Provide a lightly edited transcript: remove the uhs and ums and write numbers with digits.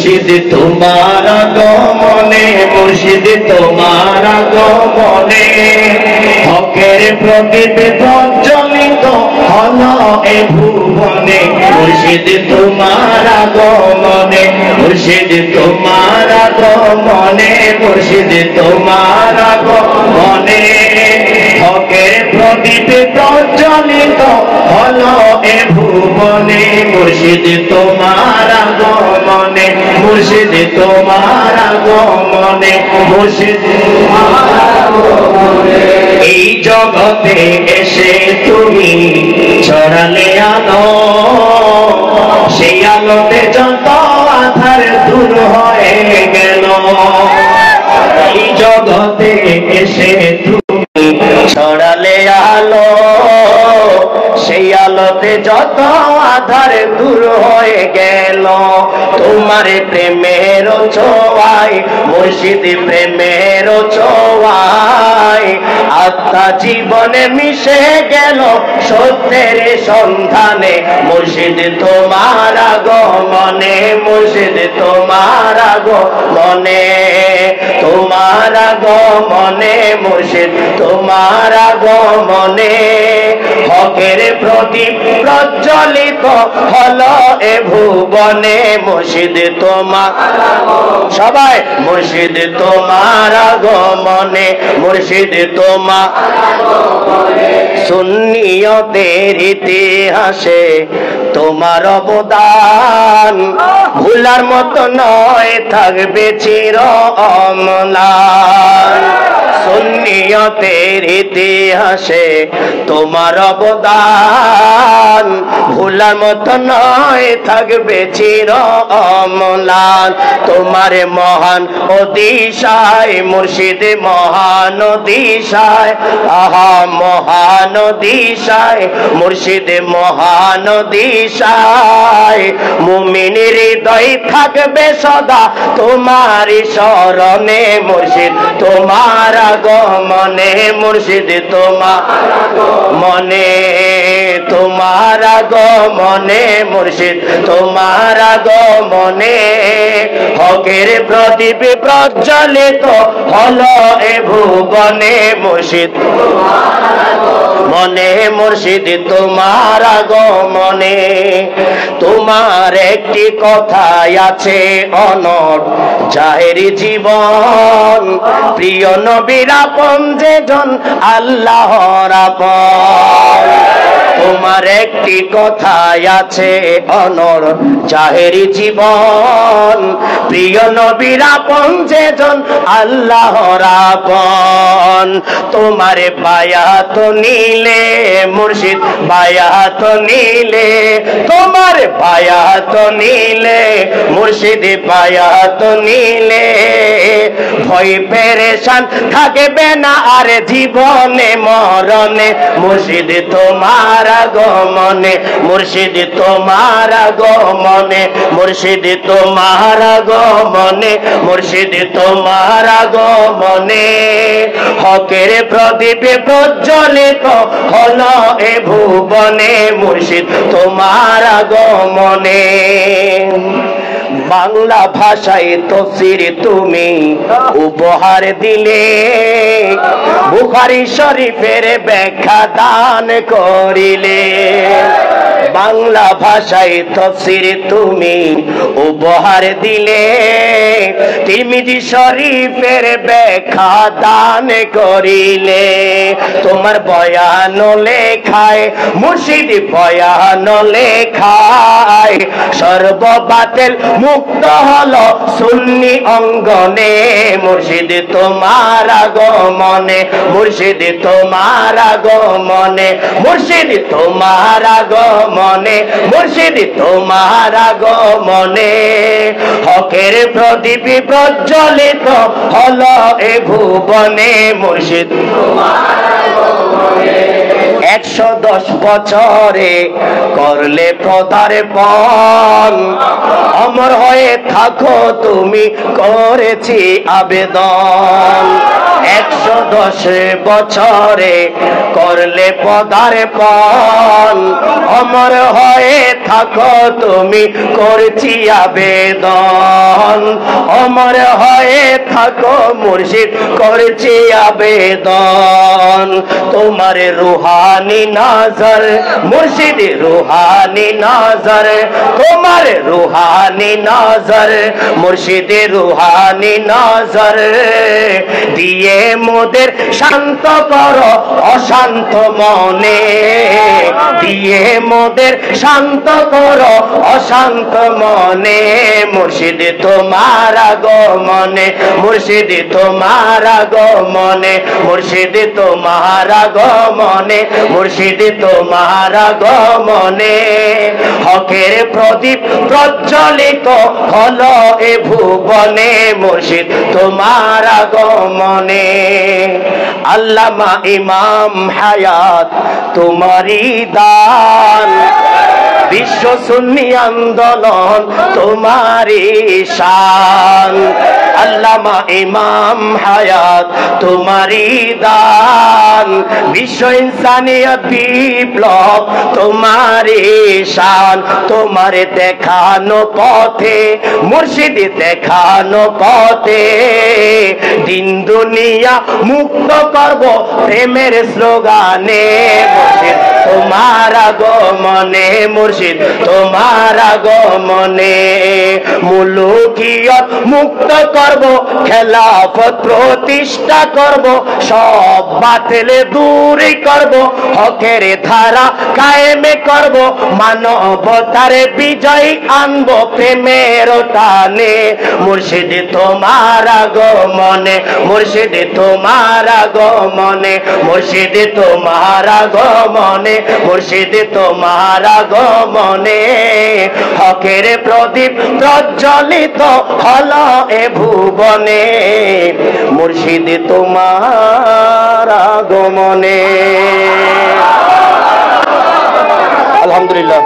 মুর্শিদ তোমার আগমনে, মুর্শিদ তোমার আগমনে হকের প্রদীপ প্রজ্বলিত হলো এ ভুবনে। মুর্শিদ তোমার আগমনে, মুর্শিদ তোমার আগমনে, মুর্শিদ তোমার আগমনে হকের প্রদীপ প্রজ্বলিত হলো এ ভুবনে। মুর্শিদ তোমার আগমনে, মুর্শিদ তোমার আগমনে, মুর্শিদ তোমার আগমনে এই জগতে এসে তুমি ছড়ালে আলো, সেই আলোতে যত আধার দূর হয়ে গেল। এই জগতে এসে তুমি ছড়ালে আলো, সেই আলোতে যত আধার দূর হয়ে গেল। তোমার প্রেমের ছোঁয়ায়, মুর্শিদ প্রেমের ছোঁয়ায় আত্মা জীবনে মিশে গেল সত্যের সন্ধানে। মুর্শিদ তোমার আগমনে, মুর্শিদ তোমার আগমনে, তোমার আগমনে, মুর্শিদ তোমার আগমনে হকের প্রদীপ প্রজ্বলিত হলো এ ভুবনে। মুর্শিদ তোমার সবাই, মুর্শিদ তোমার আগমনে, মুর্শিদ তোমার সুন্নিয়তের ইতিহাসে তোমার অবদান ভুলার মতো নয়, থাকবে চির অম্লান। সুন্নিয়তের ইতিহাসে তোমার অবদান ভুলার মতো নয়, থাকবে চির অম্লান। তোমার মহান অদিশায়, মুর্শিদ মহান দিশায়, আহা মহান দিশায়, মুর্শিদ মহান দিশায় মুমিনের হৃদয় থাকবে সদা তোমার শরণে। মুর্শিদ তোমার আগমনে, মুর্শিদ তোমার মনে, তোমার আগমনে, মুর্শিদ তোমার আগমনে হকের প্রদীপ প্রজ্বলিত হলো এ ভুবনে। মুর্শিদ মনে, মুর্শিদ তোমার আগমনে তোমার একটি কথাই আছে অনর জাহেরি জীবন। প্রিয় নবীর আপন যেজন আল্লাহর আপন। তোমার একটি কথাই আছে অনর জাহেরি জীবন। প্রিয় নবীর আপন যেজন আল্লাহর আপন। তোমার বায়াত নিলে মুর্শিদ বায়াত নিলে, তোমার বায়াত নিলে মুর্শিদ বায়াত নিলে ভয় পেরেশান থাকবে না আর জীবনে মরণে। মুর্শিদ তোমার আগমনে, মুর্শিদ তোমার আগমনে, মুর্শিদ তোমার আগমনে, মুর্শিদ তোমার আগমনে হকের প্রদীপে প্রজ্বলিত হলো এ ভুবনে। মুর্শিদ তোমার আগমনে বাংলা ভাষায় তফসির তুমি উপহার দিলে, বুখারী শরীফের ব্যাখ্যা দান করিলে। বাংলা ভাষায় তফসির তুমি উপহার দিলে, তিরমিজি শরীফের ব্যাখ্যা দান করিলে। তোমার বয়ান লেখায়, মুর্শিদ বয়ান লেখায় সর্ববাতিল মুক্ত হলো সুন্নি অঙ্গনে। মুর্শিদ তোমার আগমনে, মুর্শিদ তোমার আগমনে, মুর্শিদ তোমার আগমনে, মুর্শিদ তোমার আগমনে হকের প্রদীপ প্রজ্বলিত হলো এ ভুবনে। মুর্শিদ তোমার আগমনে 110 বছরে করলে পদার্পণ, অমর হয়ে থাকো তুমি করেছি আবেদন। 110 বছরে করলে পদার্পণ, অমর হয়ে থাকো তুমি করছি আবেদন। অমর হয়ে থাকো মুর্শিদ করছি আবেদন তোমার রুহানি নজর মুর্শিদ রুহানি নজর তোমার রুহানি নজর মুর্শিদ রুহানি নজর দিয়ে মোদের শান্ত করো অশান্ত মনে দিয়ে মোদের শান্ত করো অশান্ত মনে মুর্শিদ তোমার আগমনে মুর্শিদ তোমার আগমনে মুর্শিদ তোমার আগমনে মুর্শিদ তোমার আগমনে হকের প্রদীপ প্রজ্বলিত হলো এ ভুবনে মুর্শিদ তোমার আগমনে আল্লামা ইমাম হায়াত তোমারি দান বিশ্ব সুন্নি আন্দোলন তোমারি শান আল্লামা ইমাম হায়াত তোমারি দান বিশ্ব ইনসানিয়ত বিপ্লব তোমারি শান তোমার দেখানো পথে মুর্শিদ দেখানো পথে দিন দুনিয়া মুক্ত করব প্রেমের স্লোগানে মুর্শিদ তোমার আগমনে মুর্শিদ তোমার আগমনে মুলুকিয়ত মুক্ত করব খেলাফত প্রতিষ্ঠা করব সব বাতিলে দূর করব হকের ধারা কায়েমে করব মানবতার বিজয় আনব প্রেমের টানে মুর্শিদ তোমার আগমনে মুর্শিদ তোমার আগমনে মুর্শিদ তোমার আগমনে মুর্শিদ তোমার আগমনে হকের প্রদীপ প্রজ্বলিত হলো এ ভুবনে মুর্শিদ তোমার আগমনে আলহামদুলিল্লাহ।